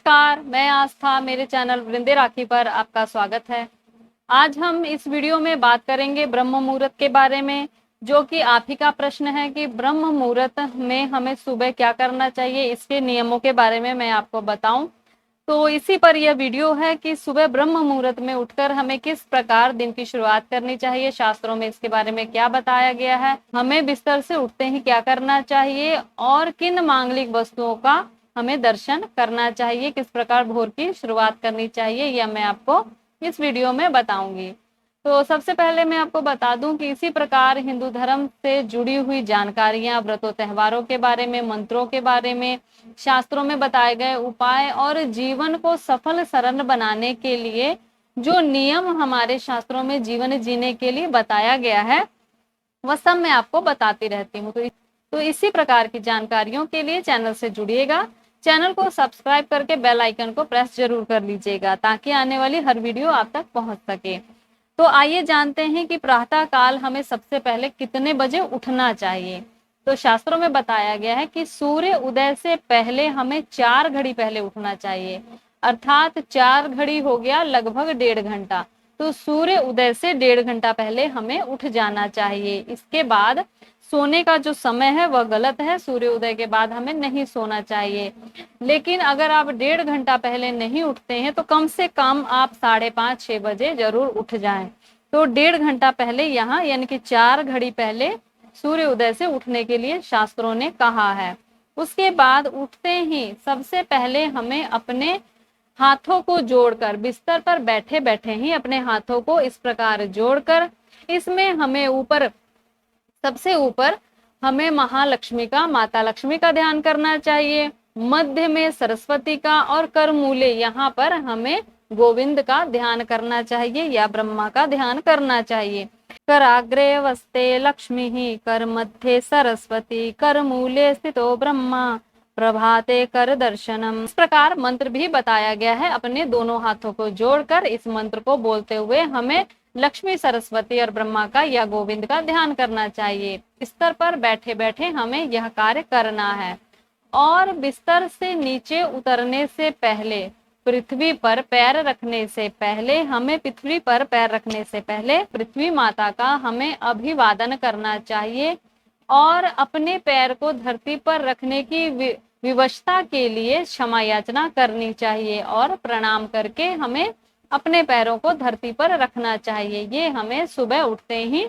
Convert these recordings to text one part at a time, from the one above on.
नमस्कार, मैं आस्था, मेरे चैनल वृंदे राखी पर आपका स्वागत है। आज हम इस वीडियो में बात करेंगे ब्रह्म मुहूर्त के बारे में, जो कि आप ही का प्रश्न है कि ब्रह्म मुहूर्त में हमें सुबह क्या करना चाहिए, इसके नियमों के बारे में मैं आपको बताऊं। तो इसी पर यह वीडियो है कि सुबह ब्रह्म मुहूर्त में उठकर हमें किस प्रकार दिन की शुरुआत करनी चाहिए, शास्त्रों में इसके बारे में क्या बताया गया है, हमें बिस्तर से उठते ही क्या करना चाहिए और किन मांगलिक वस्तुओं का हमें दर्शन करना चाहिए, किस प्रकार भोर की शुरुआत करनी चाहिए, यह मैं आपको इस वीडियो में बताऊंगी। तो सबसे पहले मैं आपको बता दूं कि इसी प्रकार हिंदू धर्म से जुड़ी हुई जानकारियां, व्रतों त्योहारों के बारे में, मंत्रों के बारे में, शास्त्रों में बताए गए उपाय और जीवन को सफल सरल बनाने के लिए जो नियम हमारे शास्त्रों में जीवन जीने के लिए बताया गया है, वह सब मैं आपको बताती रहती हूँ। तो इसी प्रकार की जानकारियों के लिए चैनल से जुड़िएगा। चैनल को सब्सक्राइब करके बेल आइकन को प्रेस जरूर कर लीजिएगा ताकि आने वाली हर वीडियो आप तक पहुंच सके। तो आइए जानते हैं कि प्रातः काल हमें सबसे पहले कितने बजे उठना चाहिए। तो शास्त्रों में बताया गया है कि सूर्य उदय से पहले हमें 4 घड़ी पहले उठना चाहिए, अर्थात 4 घड़ी हो गया लगभग 1.5 घंटा। तो सूर्य उदय से 1.5 घंटा पहले हमें उठ जाना चाहिए। इसके बाद सोने का जो समय है वह गलत है, सूर्य उदय के बाद हमें नहीं सोना चाहिए। लेकिन अगर आप 1.5 घंटा पहले नहीं उठते हैं तो कम से कम आप 5:30-6 बजे जरूर उठ जाएं। तो 1.5 घंटा पहले यहाँ यानी कि 4 घड़ी पहले सूर्य उदय से उठने के लिए शास्त्रों ने कहा है। उसके बाद उठते ही सबसे पहले हमें अपने हाथों को जोड़कर, बिस्तर पर बैठे बैठे ही अपने हाथों को इस प्रकार जोड़कर, इसमें हमें ऊपर, सबसे ऊपर हमें महालक्ष्मी का, माता लक्ष्मी का ध्यान करना चाहिए, मध्य में सरस्वती का और करमूले यहाँ पर हमें गोविंद का ध्यान करना चाहिए या ब्रह्मा का ध्यान करना चाहिए। कराग्रे वस्ते लक्ष्मी ही, कर मध्य सरस्वती, कर मूले स्थितो ब्रह्मा, प्रभाते कर दर्शनम। इस प्रकार मंत्र भी बताया गया है। अपने दोनों हाथों को जोड़कर इस मंत्र को बोलते हुए हमें लक्ष्मी, सरस्वती और ब्रह्मा का या गोविंद का ध्यान करना चाहिए। बिस्तर पर बैठे बैठे हमें यह कार्य करना है। और बिस्तर से नीचे उतरने से पहले, पृथ्वी पर पैर रखने से पहले, हमें पृथ्वी पर पैर रखने से पहले पृथ्वी माता का हमें अभिवादन करना चाहिए और अपने पैर को धरती पर रखने की विवशता के लिए क्षमा याचना करनी चाहिए और प्रणाम करके हमें अपने पैरों को धरती पर रखना चाहिए। ये हमें सुबह उठते ही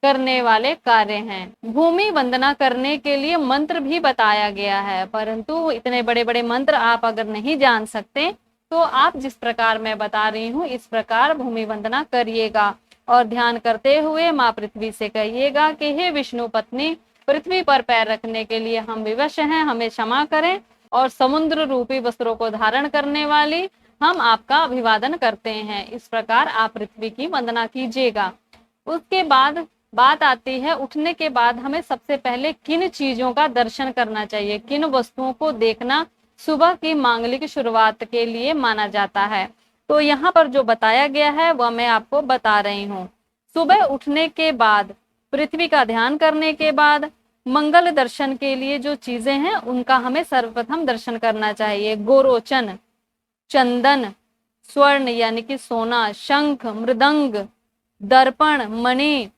करने वाले कार्य हैं। भूमि वंदना करने के लिए मंत्र भी बताया गया है, परंतु इतने बड़े बड़े मंत्र आप अगर नहीं जान सकते तो आप जिस प्रकार मैं बता रही हूँ इस प्रकार भूमि वंदना करिएगा और ध्यान करते हुए माँ पृथ्वी से कहिएगा कि हे विष्णु पत्नी, पृथ्वी पर पैर रखने के लिए हम विवश हैं, हमें क्षमा करें और समुद्र रूपी वस्त्रों को धारण करने वाली हम आपका अभिवादन करते हैं। इस प्रकार आप पृथ्वी की वंदना कीजिएगा। उसके बाद बात आती है, उठने के बाद हमें सबसे पहले किन चीजों का दर्शन करना चाहिए, किन वस्तुओं को देखना सुबह की मांगलिक शुरुआत के लिए माना जाता है। तो यहाँ पर जो बताया गया है वह मैं आपको बता रही हूँ। सुबह उठने के बाद, पृथ्वी का ध्यान करने के बाद, मंगल दर्शन के लिए जो चीजें हैं उनका हमें सर्वप्रथम दर्शन करना चाहिए। गोरोचन, चंदन, स्वर्ण यानी कि सोना, शंख, मृदंग, दर्पण, मणि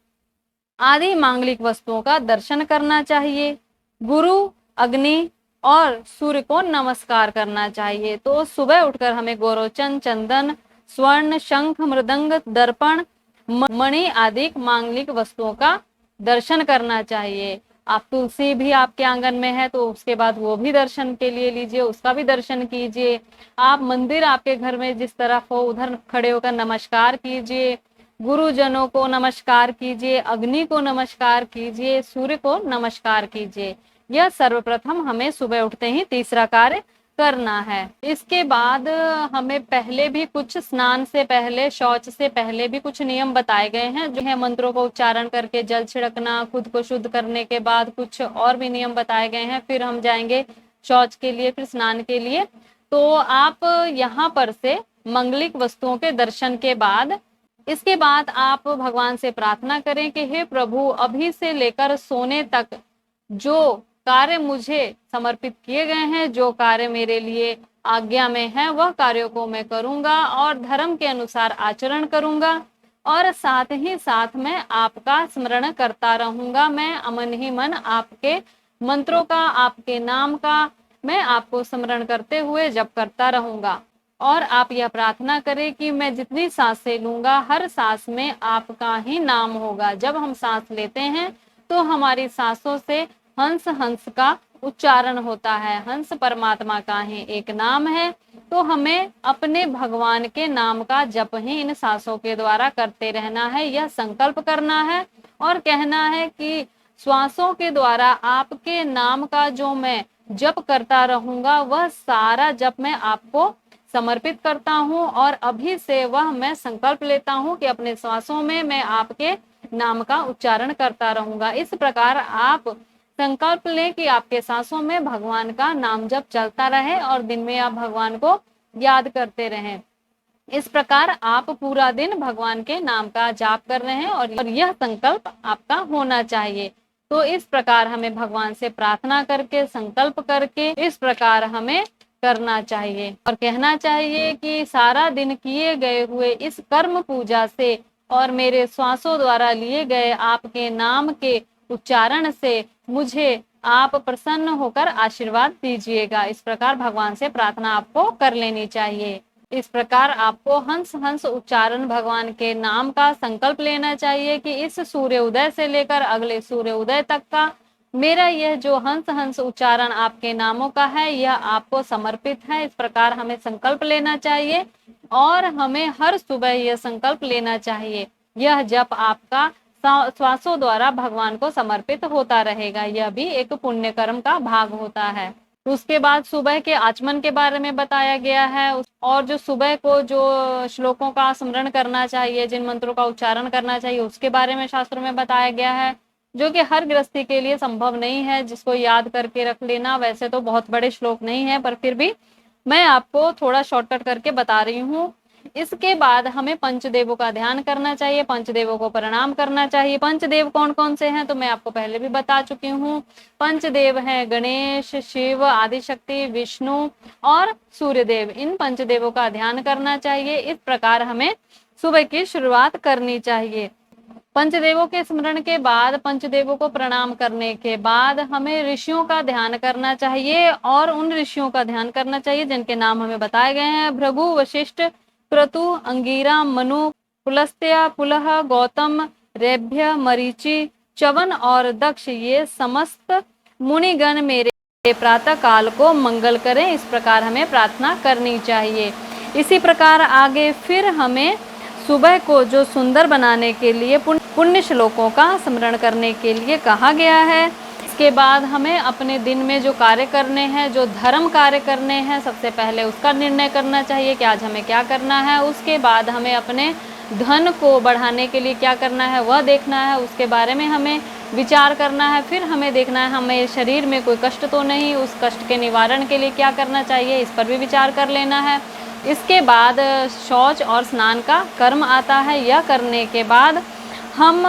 आदि मांगलिक वस्तुओं का दर्शन करना चाहिए। गुरु, अग्नि और सूर्य को नमस्कार करना चाहिए। तो सुबह उठकर हमें गोरोचन, चंदन, स्वर्ण, शंख, मृदंग, दर्पण, मणि आदि मांगलिक वस्तुओं का दर्शन करना चाहिए। आप तुलसी भी आपके आंगन में है तो उसके बाद वो भी दर्शन के लिए लीजिए, उसका भी दर्शन कीजिए। आप मंदिर आपके घर में जिस तरफ हो उधर खड़े होकर नमस्कार कीजिए, गुरुजनों को नमस्कार कीजिए, अग्नि को नमस्कार कीजिए, सूर्य को नमस्कार कीजिए। यह सर्वप्रथम हमें सुबह उठते ही तीसरा कार्य करना है। इसके बाद हमें पहले भी कुछ, स्नान से पहले, शौच से पहले भी कुछ नियम बताए गए हैं, जो है मंत्रों को उच्चारण करके जल छिड़कना, खुद को शुद्ध करने के बाद कुछ और भी नियम बताए गए हैं। फिर हम जाएंगे शौच के लिए, फिर स्नान के लिए। तो आप यहाँ पर से मंगलिक वस्तुओं के दर्शन के बाद, इसके बाद आप भगवान से प्रार्थना करें कि हे प्रभु, अभी से लेकर सोने तक जो कार्य मुझे समर्पित किए गए हैं, जो कार्य मेरे लिए आज्ञा में है वह कार्यों को मैं करूंगा और धर्म के अनुसार आचरण करूंगा और साथ ही साथ मैं आपका स्मरण करता रहूंगा। मैं अमन ही मन आपके मंत्रों का, आपके नाम का मैं आपको स्मरण करते हुए जप करता रहूंगा। और आप यह प्रार्थना करें कि मैं जितनी सांसें लूंगा हर सांस में आपका ही नाम होगा। जब हम सांस लेते हैं तो हमारी सांसों से हंस हंस का उच्चारण होता है। हंस परमात्मा का ही एक नाम है, तो हमें अपने भगवान के नाम का जप ही इन सांसों के द्वारा करते रहना है। यह संकल्प करना है और कहना है कि श्वासों के द्वारा आपके नाम का जो मैं जप करता रहूंगा वह सारा जप मैं आपको समर्पित करता हूँ और अभी से वह मैं संकल्प लेता हूँ कि अपने श्वासों में मैं आपके नाम का उच्चारण करता रहूंगा। इस प्रकार आप संकल्प लें कि आपके सांसों में भगवान का नाम जप चलता रहे और दिन में आप भगवान को याद करते रहें। इस प्रकार आप पूरा दिन भगवान के नाम का जाप कर रहे हैं और यह संकल्प आपका होना चाहिए। तो इस प्रकार हमें भगवान से प्रार्थना करके, संकल्प करके इस प्रकार हमें करना चाहिए और कहना चाहिए कि सारा दिन किए गए हुए इस कर्म पूजा से और मेरे श्वासों द्वारा लिए गए आपके नाम के उच्चारण से मुझे आप प्रसन्न होकर आशीर्वाद दीजिएगा। इस प्रकार भगवान से प्रार्थना आपको कर लेनी चाहिए। इस प्रकार आपको हंस हंस उच्चारण भगवान के नाम का संकल्प लेना चाहिए कि इस सूर्य उदय से लेकर अगले सूर्य उदय तक का मेरा यह जो हंस हंस उच्चारण आपके नामों का है यह आपको समर्पित है। इस प्रकार हमें संकल्प लेना चाहिए और हमें हर सुबह यह संकल्प लेना चाहिए। यह जप आपका श्वासों द्वारा भगवान को समर्पित होता रहेगा। यह भी एक पुण्य कर्म का भाग होता है। उसके बाद सुबह के आचमन के बारे में बताया गया है और जो सुबह को जो श्लोकों का स्मरण करना चाहिए, जिन मंत्रों का उच्चारण करना चाहिए उसके बारे में शास्त्रों में बताया गया है, जो कि हर गृहस्थी के लिए संभव नहीं है जिसको याद करके रख लेना। वैसे तो बहुत बड़े श्लोक नहीं है पर फिर भी मैं आपको थोड़ा शॉर्टकट करके बता रही हूँ। इसके बाद हमें पंचदेवों का ध्यान करना चाहिए, पंचदेवों को प्रणाम करना चाहिए। पंचदेव कौन कौन से हैं तो मैं आपको पहले भी बता चुकी हूँ। पंचदेव हैं गणेश, शिव, आदिशक्ति, विष्णु और सूर्यदेव। इन पंचदेवों का ध्यान करना चाहिए। इस प्रकार हमें सुबह की शुरुआत करनी चाहिए। पंचदेवों के स्मरण के बाद, पंचदेवों को प्रणाम करने के बाद हमें ऋषियों का ध्यान करना चाहिए और उन ऋषियों का ध्यान करना चाहिए जिनके नाम हमें बताए गए हैं। भृगु, वशिष्ठ, क्रतु, अंगीरा, मनु, पुलस्त्य, पुलह, गौतम, रेभ्य, मरीचि, च्यवन और दक्ष, ये समस्त मुनिगण मेरे प्रातः काल को मंगल करें। इस प्रकार हमें प्रार्थना करनी चाहिए। इसी प्रकार आगे फिर हमें सुबह को जो सुंदर बनाने के लिए पुण्य श्लोकों का स्मरण करने के लिए कहा गया है। इसके बाद हमें अपने दिन में जो कार्य करने हैं, जो धर्म कार्य करने हैं, सबसे पहले उसका निर्णय करना चाहिए कि आज हमें क्या करना है। उसके बाद हमें अपने धन को बढ़ाने के लिए क्या करना है वह देखना है, उसके बारे में हमें विचार करना है। फिर हमें देखना है हमें शरीर में कोई कष्ट तो नहीं, उस कष्ट के निवारण के लिए क्या करना चाहिए, इस पर भी विचार कर लेना है। इसके बाद शौच और स्नान का कर्म आता है। यह करने के बाद हम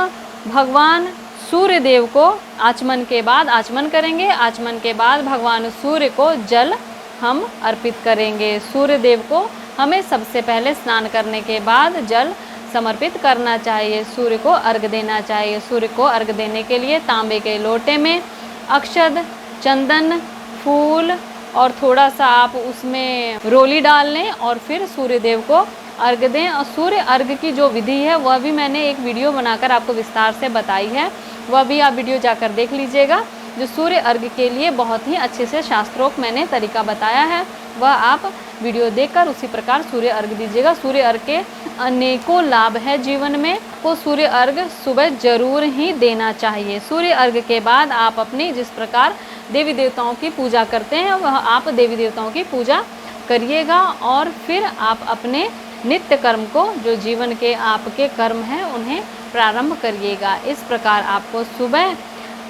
भगवान सूर्य देव को आचमन के बाद आचमन करेंगे। आचमन के बाद भगवान सूर्य को जल हम अर्पित करेंगे। सूर्य देव को हमें सबसे पहले स्नान करने के बाद जल समर्पित करना चाहिए, सूर्य को अर्घ देना चाहिए। सूर्य को अर्घ देने के लिए तांबे के लोटे में अक्षत, चंदन, फूल और थोड़ा सा आप उसमें रोली डाल लें और फिर सूर्य देव को अर्घ दें। और सूर्य अर्घ की जो विधि है वह भी मैंने एक वीडियो बनाकर आपको विस्तार से बताई है, वह भी आप वीडियो जाकर देख लीजिएगा। जो सूर्य अर्घ के लिए बहुत ही अच्छे से शास्त्रोक्त मैंने तरीका बताया है, वह आप वीडियो देखकर उसी प्रकार सूर्य अर्घ दीजिएगा। सूर्य अर्घ के अनेकों लाभ है जीवन में, तो सूर्य अर्घ सुबह जरूर ही देना चाहिए। सूर्य अर्घ के बाद आप अपनी जिस प्रकार देवी देवताओं की पूजा करते हैं वह आप देवी देवताओं की पूजा करिएगा और फिर आप अपने नित्य कर्म को, जो जीवन के आपके कर्म हैं, उन्हें प्रारंभ करिएगा। इस प्रकार आपको सुबह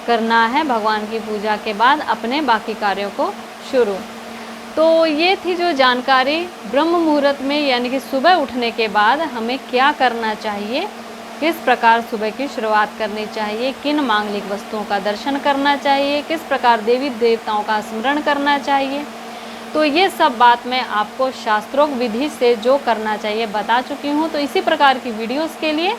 करना है भगवान की पूजा के बाद अपने बाकी कार्यों को शुरू। तो ये थी जो जानकारी ब्रह्म मुहूर्त में, यानी कि सुबह उठने के बाद हमें क्या करना चाहिए, किस प्रकार सुबह की शुरुआत करनी चाहिए, किन मांगलिक वस्तुओं का दर्शन करना चाहिए, किस प्रकार देवी देवताओं का स्मरण करना चाहिए। तो ये सब बात मैं आपको शास्त्रोक्त विधि से जो करना चाहिए बता चुकी हूँ। तो इसी प्रकार की वीडियोस के लिए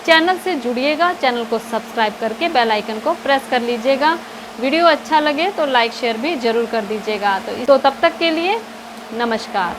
चैनल से जुड़िएगा, चैनल को सब्सक्राइब करके बेल आइकन को प्रेस कर लीजिएगा। वीडियो अच्छा लगे तो लाइक शेयर भी ज़रूर कर दीजिएगा। तो तब तक के लिए नमस्कार।